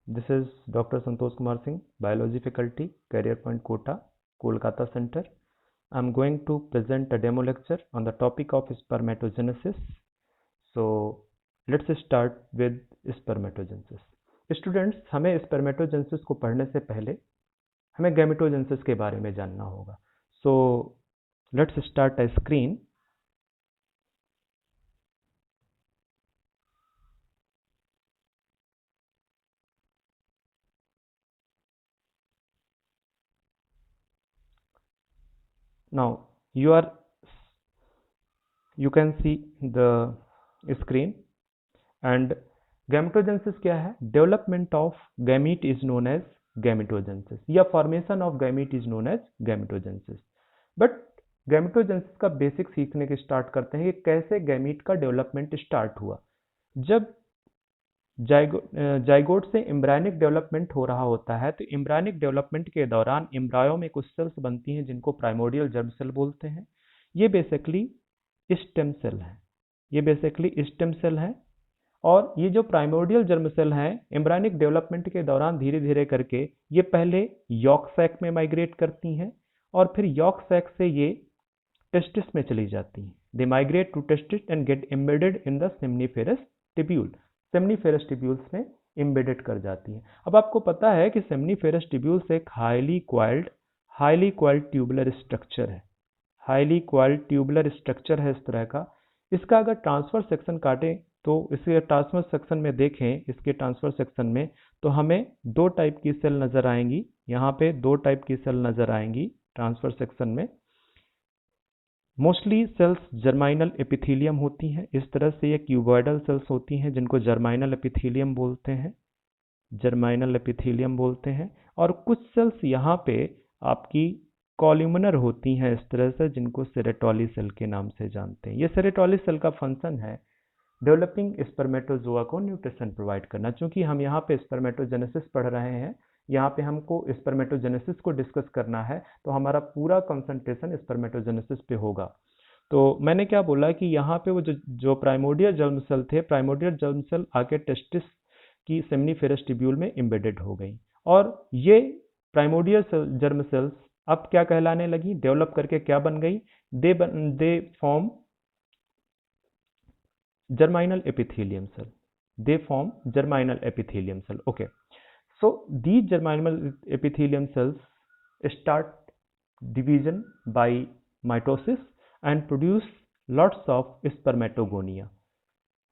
This is Dr. Santosh Kumar Singh, Biology Faculty, Career Point Kota, Kolkata Center. I am going to present a demo lecture on the topic of spermatogenesis. So let's start with spermatogenesis. Students, हमें spermatogenesis को पढ़ने से पहले हमें gametogenesis के बारे में जानना होगा. So let's start a screen. Now you can see the screen and gametogenesis क्या है? Development of gamete is known as gametogenesis या formation of gamete is known as gametogenesis. But gametogenesis का बेसिक सीखने के स्टार्ट करते हैं कि कैसे गैमीट का डेवलपमेंट स्टार्ट हुआ. जब जाइगोट से एम्ब्रायनिक डेवलपमेंट हो रहा होता है तो एम्ब्रायनिक डेवलपमेंट के दौरान एम्ब्रायो में कुछ सेल्स बनती हैं जिनको प्राइमोर्डियल जर्म सेल बोलते हैं. ये बेसिकली स्टेम सेल है और ये जो प्राइमोर्डियल जर्म सेल हैं एम्ब्रायनिक डेवलपमेंट के दौरान धीरे धीरे करके ये पहले यॉक सैक में माइग्रेट करती हैं और फिर यॉक सैक से ये टेस्टिस में चली जाती हैं. They migrate to testis and get embedded in the seminiferous tubule. Seminiferous tubules में एम्बेडेड कर जाती हैं. अब आपको पता है कि सेमनीफेरस ट्यूब्यूल्स एक हाईली क्वाइल्ड ट्यूबुलर स्ट्रक्चर है. हाईली क्वाइल्ड ट्यूबुलर स्ट्रक्चर है इस तरह का. इसका अगर ट्रांसफर सेक्शन काटें तो इसके ट्रांसफर सेक्शन में देखें, इसके ट्रांसफर सेक्शन में तो हमें दो टाइप की सेल नजर आएंगी. यहाँ पे दो टाइप की सेल नजर आएंगी ट्रांसफर सेक्शन में. मोस्टली सेल्स जर्माइनल एपिथेलियम होती हैं. इस तरह से ये क्यूबॉइडल सेल्स होती हैं जिनको जर्माइनल एपिथेलियम बोलते हैं. और कुछ सेल्स यहाँ पे आपकी कॉल्यूमिनर होती हैं इस तरह से जिनको सेरेटोली सेल के नाम से जानते हैं. ये सेरेटोली सेल का फंक्शन है डेवलपिंग स्पर्मेटोजोआ को न्यूट्रिशन प्रोवाइड करना. चूंकि हम यहाँ पे स्पर्मेटोजेनेसिस पढ़ रहे हैं, यहाँ पे हमको स्पर्मेटोजेनेसिस को डिस्कस करना है तो हमारा पूरा कंसंट्रेशन स्पर्मेटोजेनेसिस पे होगा. तो मैंने क्या बोला कि यहाँ पे वो जो प्राइमोर्डियल जर्म सेल थे, प्राइमोर्डियल जर्म सेल आके टेस्टिस की सेमनीफेरस ट्यूब्यूल में एम्बेडेड हो गई और ये प्राइमोर्डियल जर्म सेल्स अब क्या कहलाने लगी, डेवलप करके क्या बन गई, they form germinal epithelium cell. They form germinal epithelium cell. Okay, so these germinal epithelium cells start division by mitosis and produce lots of spermatogonia.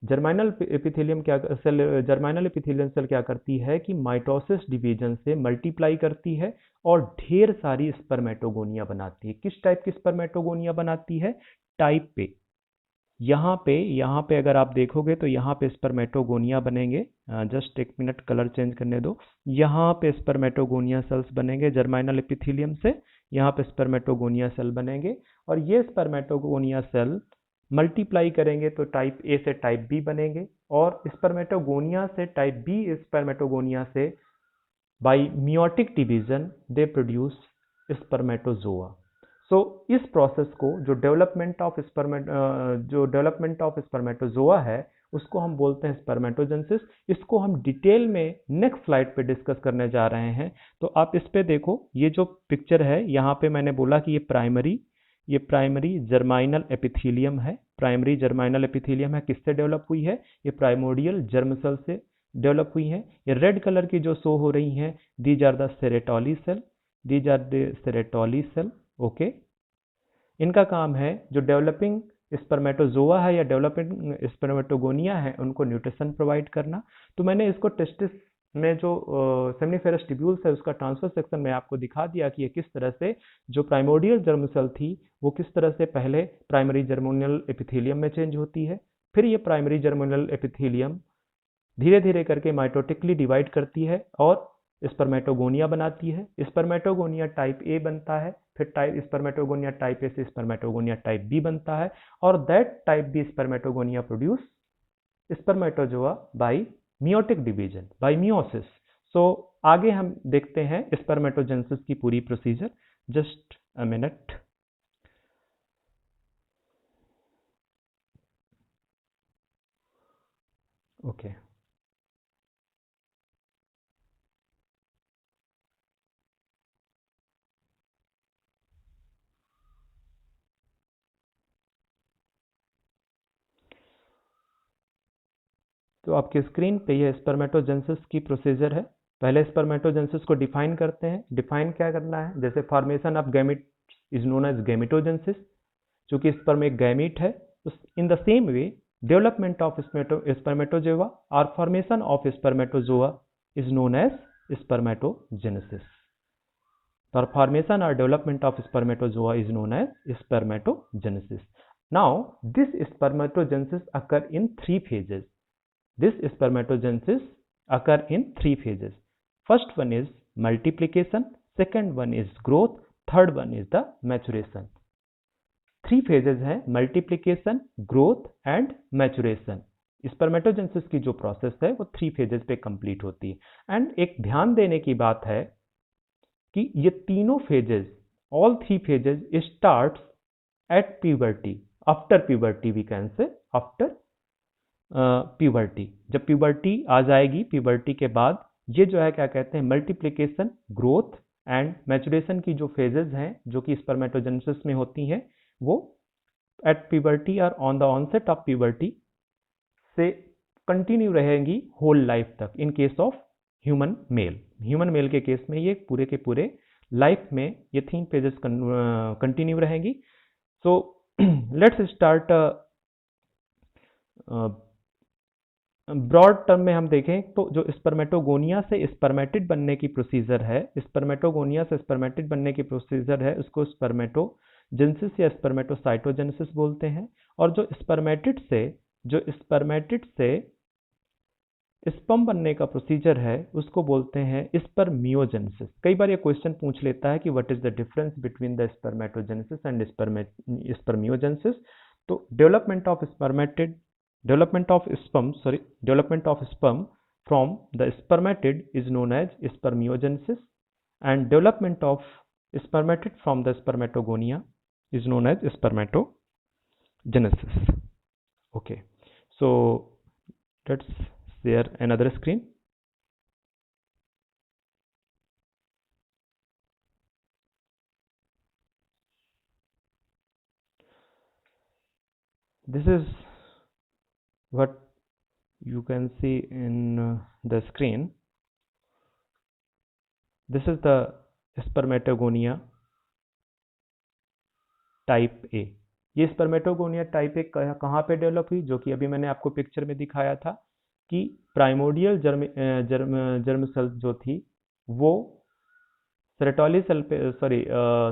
Germinal epithelium cell क्या करती है कि माइटोसिस डिवीजन से multiply करती है और ढेर सारी स्पर्मेटोगोनिया बनाती है. किस टाइप की स्पर्मेटोगोनिया बनाती है? टाइप पे. यहाँ पे अगर आप देखोगे तो यहाँ पे स्पर्मेटोगोनिया बनेंगे. जस्ट एक मिनट, कलर चेंज करने दो. यहाँ पे स्पर्मेटोगोनिया सेल्स बनेंगे जर्माइनल एपिथेलियम से. यहाँ पे स्पर्मेटोगोनिया सेल बनेंगे और ये स्पर्मेटोगोनिया सेल मल्टीप्लाई करेंगे तो टाइप ए से टाइप बी बनेंगे और स्पर्मेटोगोनिया से टाइप बी स्पर्मेटोगोनिया से by meiotic division they produce spermatozoa. So इस प्रोसेस को जो डेवलपमेंट ऑफ स्पर्मेटोजोआ है उसको हम बोलते हैं स्पर्मेटोजेनेसिस. इसको हम डिटेल में नेक्स्ट स्लाइड पे डिस्कस करने जा रहे हैं. तो आप इस पे देखो, ये जो पिक्चर है यहाँ पे मैंने बोला कि ये प्राइमरी जर्माइनल एपिथेलियम है. प्राइमरी जर्माइनल एपिथेलियम है, किससे डेवलप हुई है? ये प्राइमोर्डियल जर्म सेल से डेवलप हुई है. ये रेड कलर की जो शो हो रही हैं, these are the sertoli cell. Okay, इनका काम है जो डेवलपिंग स्पर्मेटोजोआ है या डेवलपिंग स्पर्मेटोगोनिया है उनको न्यूट्रिशन प्रोवाइड करना. तो मैंने इसको टेस्टिस में जो सेमनीफेरस ट्यूब्यूल्स है उसका ट्रांसफर सेक्शन में आपको दिखा दिया कि ये किस तरह से जो प्राइमोर्डियल जर्म सेल थी वो किस तरह से पहले प्राइमरी जर्मिनल एपिथेलियम में चेंज होती है. फिर ये प्राइमरी जर्मिनल एपिथेलियम धीरे धीरे करके माइटोटिकली डिवाइड करती है और स्पर्मेटोगोनिया बनाती है. स्पर्मेटोगोनिया टाइप ए बनता है, फिर स्पर्मेटोगोनिया टाइप ए से स्पर्मेटोगोनिया टाइप बी बनता है और that type B spermatogonia produce spermatozoa by meiotic division, by meiosis. So आगे हम देखते हैं स्पर्मेटोजेनेसिस की पूरी procedure. Just a minute. Okay, तो आपके स्क्रीन पे ये स्पर्मेटोजेनेसिस की प्रोसीजर है। पहले स्पर्मेटोजेनेसिस को डिफाइन करते हैं। डिफाइन क्या करना है, जैसे formation of gamete is known as gametogenesis, चूंकि स्पर्म एक गैमीट है। In the same way development of spermatozoa और formation of spermatozoa is known as spermatogenesis. The formation or development of spermatozoa is known as spermatogenesis. Now, this spermatogenesis occur in three phases. This spermatogenesis occur in three phases. First one is multiplication, second one is growth, third one is the maturation. Three phases हैं, multiplication, growth and maturation. Spermatogenesis की जो process है वो three phases पे complete होती है। And एक ध्यान देने की बात है कि ये तीनों phases, all three phases starts at puberty, after puberty we can say, after puberty. जब प्यूबर्टी आ जाएगी, प्यूबर्टी के बाद ये जो है क्या कहते हैं, मल्टीप्लिकेशन, ग्रोथ एंड मैचुरेशन की जो फेजेस हैं जो कि स्पर्मेटोजेनेसिस में होती हैं, वो एट प्यूबर्टी और on the onset of puberty से कंटिन्यू रहेंगी होल लाइफ तक। In case of human male के केस में ये पूरे के पूरे लाइफ में ये तीन पेजेस कंटिन्यू रहेंगी। So let's start broad term में हम देखें तो जो स्पर्मेटोगोनिया से स्पर्मेटिड बनने की प्रोसीजर है, स्पर्मेटोगोनिया से स्पर्मेटिड बनने की प्रोसीजर है, उसको स्पर्मेटोजेनेसिस या स्पर्मेटोसाइटोजेनेसिस बोलते हैं। और जो स्पर्मेटिड से स्पर्म बनने का प्रोसीजर है उसको बोलते हैं स्पर्मियोजेनेसिस। कई बार ये क्वेश्चन पूछ लेता है कि what is the difference between the spermatogenesis and spermiogenesis. तो development of sperm from the spermatid is known as spermiogenesis and development of spermatid from the spermatogonia is known as spermatogenesis. Okay, so let's share another screen. This is what you can see in the screen. This is the spermatogonia type A. ये spermatogonia type ए कहाँ पे develop हुई, जो कि अभी मैंने आपको picture में दिखाया था कि प्राइमोडियल जर्म सेल जो थी वो सेरेटोली सेल पे,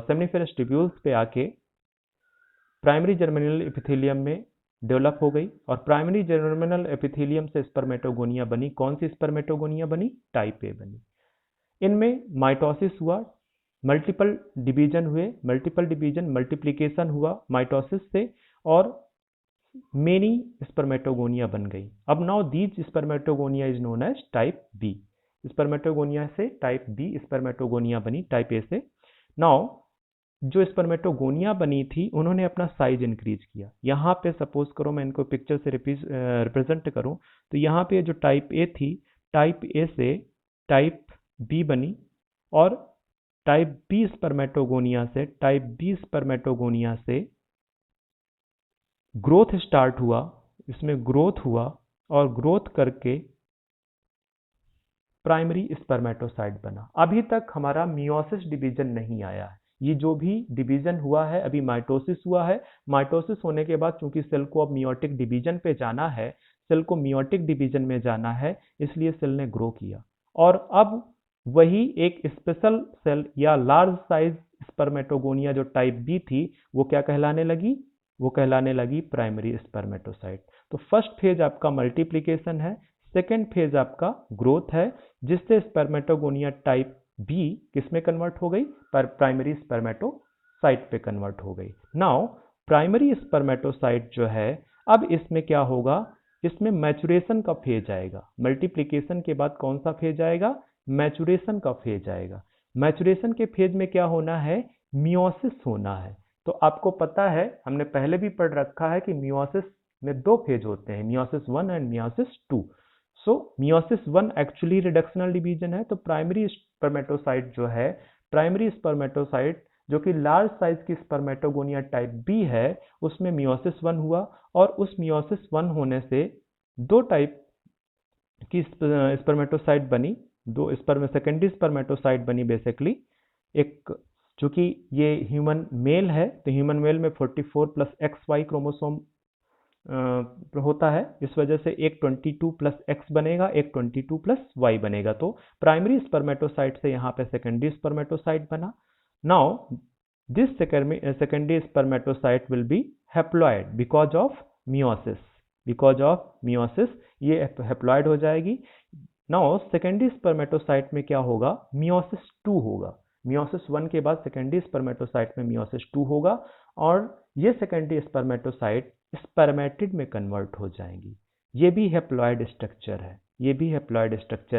सेमिनिफेरस ट्यूब्यूल्स पे आके प्राइमरी जर्मिनल एपिथेलियम में डेवलप हो गई और प्राइमरी जर्मिनल एपिथेलियम से स्पर्मेटोगोनिया बनी। कौन सी स्पर्मेटोगोनिया बनी? टाइप ए बनी। इनमें माइटोसिस हुआ, मल्टीपल डिवीजन हुए, मल्टीप्लिकेशन हुआ माइटोसिस से और मेनी स्पर्मेटोगोनिया बन गई। अब now these spermatogonia is known as type B. Spermatogonia से टाइप बी स्पर्मेटोगोनिया बनी टाइप ए से। नाउ जो स्पर्मेटोगोनिया बनी थी उन्होंने अपना साइज इंक्रीज किया। यहाँ पे सपोज करो मैं इनको पिक्चर से रिप्रेजेंट करूँ तो यहाँ पे जो टाइप ए थी, टाइप ए से टाइप बी बनी और टाइप बी स्पर्मेटोगोनिया से ग्रोथ स्टार्ट हुआ, इसमें ग्रोथ हुआ और ग्रोथ करके प्राइमरी स्पर्मेटोसाइट बना। अभी तक हमारा मियोसिस डिवीजन नहीं आया है। ये जो भी डिवीजन हुआ है अभी माइटोसिस हुआ है। माइटोसिस होने के बाद चूंकि सेल को अब मियोटिक डिवीजन पे जाना है, सेल को मियोटिक डिवीजन में जाना है, इसलिए सेल ने ग्रो किया और अब वही एक स्पेशल सेल या लार्ज साइज स्पर्मेटोगोनिया जो टाइप बी थी वो क्या कहलाने लगी? वो कहलाने लगी प्राइमरी स्पर्मेटोसाइट। तो फर्स्ट फेज आपका मल्टीप्लिकेशन है, सेकेंड फेज आपका ग्रोथ है, जिससे स्पर्मेटोगोनिया टाइप बी किसमें कन्वर्ट हो गई? पर प्राइमरी स्पर्मेटोसाइट पे कन्वर्ट हो गई। नाउ प्राइमरी स्पर्मेटोसाइट जो है अब इसमें क्या होगा? इसमें मैचुरेशन का फेज आएगा। मल्टीप्लिकेशन के बाद कौन सा फेज आएगा? मैचुरेशन का फेज आएगा। मैचुरेशन के फेज में क्या होना है? मियोसिस होना है। तो आपको पता है, हमने पहले भी पढ़ रखा है कि मियोसिस में दो फेज होते हैं, meiosis 1 and meiosis 2। So meiosis 1 actually reductional division है। तो प्राइमरी स्पर्मेटोसाइट जो है, प्राइमरी स्पर्मेटोसाइट जो कि लार्ज साइज की स्पर्मेटोगोनिया टाइप बी है, उसमें मियोसिस 1 हुआ और उस मियोसिस 1 होने से दो टाइप कि स्पर्मेटोसाइट बनी, दो सेकेंडरी स्पर्मेटोसाइट बनी बेसिकली। एक चूंकि ये ह्यूमन मेल है तो ह्यूमन मेल में 44 प्लस एक्स वाई क्रोमोसोम होता है, इस वजह से एक 22 प्लस एक्स बनेगा, एक 22 प्लस वाई बनेगा। तो प्राइमरी स्पर्मेटोसाइट से यहाँ पे सेकेंडरी स्पर्मेटोसाइट बना। Now this secondary spermatocyte will be haploid because of meiosis, ये हैप्लॉइड हो जाएगी। नाउ सेकेंडरी स्पर्मेटोसाइट में क्या होगा, मियोसिस 2 होगा। मियोसिस 1 के बाद सेकेंडरी स्पर्मेटोसाइट में मियोसिस 2 होगा और ये सेकेंडरी स्पर्मेटोसाइट स्पर्मेटिड में कन्वर्ट हो जाएंगी। ये भी हैप्लॉइड स्ट्रक्चर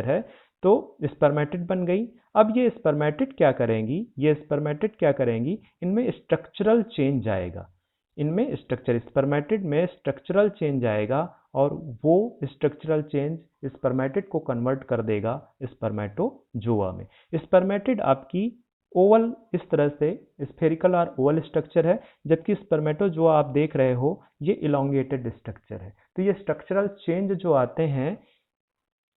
है, तो स्पर्मेटिड बन गई। अब ये स्पर्मेटिड क्या करेंगी, इनमें स्ट्रक्चरल चेंज आएगा, स्पर्मेटिड में स्ट्रक्चरल चेंज आएगा और वो स्ट्रक्चरल चेंज स्पर्मेटिड को कन्वर्ट कर देगा स्पर्मेटोजोआ में। स्पर्मेटिड आपकी ओवल, इस तरह से स्फेरिकल और ओवल स्ट्रक्चर है, जबकि स्पर्मेटोजोआ आप देख रहे हो ये इलोंगेटेड स्ट्रक्चर है। तो ये स्ट्रक्चरल चेंज जो आते हैं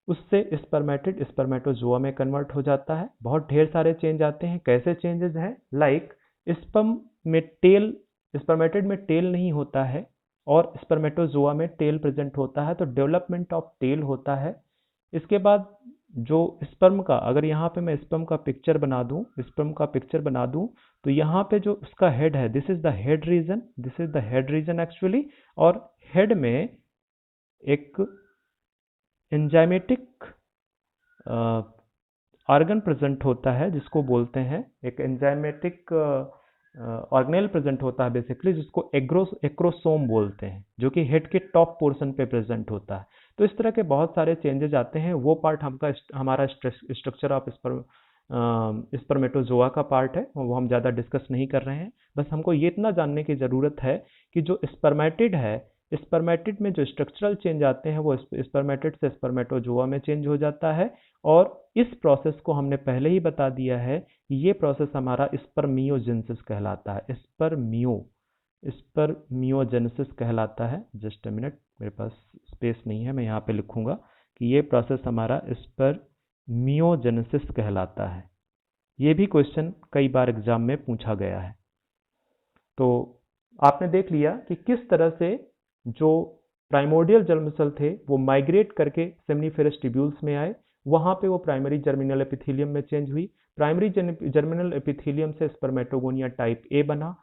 उससे स्पर्मेटिड स्पर्मेटोजोआ में कन्वर्ट हो जाता है। बहुत ढेर सारे चेंज आते हैं। कैसे चेंजेस हैं, लाइक स्पर्म में टेल, स्पर्मेटिड में टेल नहीं होता है और स्पर्मेटोजोआ में टेल प्रेजेंट होता है, तो डेवलपमेंट ऑफ टेल होता है। इसके बाद जो स्पर्म का, अगर यहाँ पे मैं स्पर्म का पिक्चर बना दूं तो यहाँ पे जो उसका हेड है, this is the head region actually. और हेड में एक एंजाइमेटिक ऑर्गन प्रेजेंट होता है, जिसको बोलते हैं, एक एंजाइमेटिक ऑर्गेनेल प्रेजेंट होता है बेसिकली, जिसको एक्रोसोम बोलते हैं, जो कि हेड के टॉप पोर्शन पे प्रेजेंट होता है। तो इस तरह के बहुत सारे चेंजेस आते हैं। वो पार्ट हमारा स्ट्रक्चर ऑफ स्पर्मेटोजोआ का पार्ट है, वो हम ज़्यादा डिस्कस नहीं कर रहे हैं। बस हमको ये इतना जानने की ज़रूरत है कि जो स्पर्मेटिड है, स्पर्मेटिड में जो स्ट्रक्चरल चेंज आते हैं वो स्पर्मेटिड से स्पर्मेटोजोआ में चेंज हो जाता है। और इस प्रोसेस को हमने पहले ही बता दिया है, ये प्रोसेस हमारा स्पर्मियोजेनेसिस कहलाता है। स्पर्मियोजेनेसिस कहलाता है। जस्ट अ मिनट, मेरे पास स्पेस नहीं है, मैं यहाँ पे लिखूंगा कि ये प्रोसेस हमारा स्पर्मियोजेनेसिस कहलाता है। ये भी क्वेश्चन कई बार एग्जाम में पूछा गया है। तो आपने देख लिया कि किस तरह से जो प्राइमोर्डियल जर्म सेल थे वो माइग्रेट करके सेमनीफेरस ट्यूब्यूल्स में आए, वहां पे वो प्राइमरी जर्मिनल एपिथेलियम में चेंज हुई। प्राइमरी जर्मिनल एपिथेलियम से स्पर्मेटोगोनिया टाइप ए बना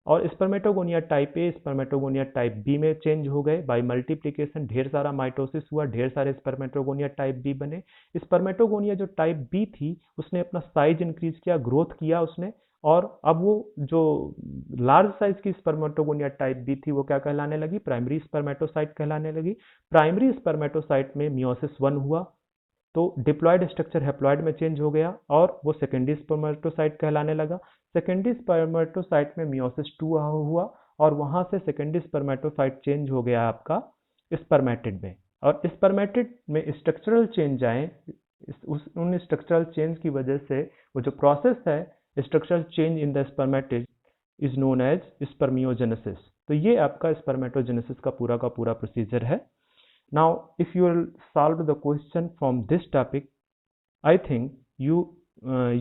और spermatogonia type A spermatogonia type B में चेंज हो गए बाय मल्टीप्लिकेशन। ढेर सारा माइटोसिस हुआ, ढेर सारे स्पर्मेटोगोनिया टाइप बी बने। स्पर्मेटोगोनिया जो टाइप बी थी उसने अपना साइज इंक्रीज किया, ग्रोथ किया उसने, और अब वो जो लार्ज साइज की स्पर्मेटोगोनिया टाइप बी थी वो क्या कहलाने लगी, प्राइमरी स्पर्मेटोसाइट कहलाने लगी। प्राइमरी स्पर्मेटोसाइट में मियोसिस 1 हुआ तो डिप्लॉयड स्ट्रक्चर हैप्लॉयड में चेंज हो गया और वो सेकेंडरी स्पर्मेटोसाइट कहलाने लगा। सेकेंडरी स्पर्मेटोसाइट में मियोसिस 2 हुआ और वहां से सेकेंडरी स्पर्मेटोसाइट चेंज हो गया आपका स्पर्मेटिड में। और स्पर्मेटिड में स्ट्रक्चरल चेंज आए, उन स्ट्रक्चरल चेंज की वजह से वो जो प्रोसेस है structural change in the spermatid is known as spermiogenesis. तो ये आपका स्पर्मेटोजेनेसिस का पूरा प्रोसीजर है। Now, if you will solve the question from this topic, I think you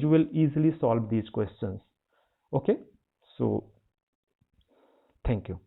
will easily solve these questions. Okay, so thank you.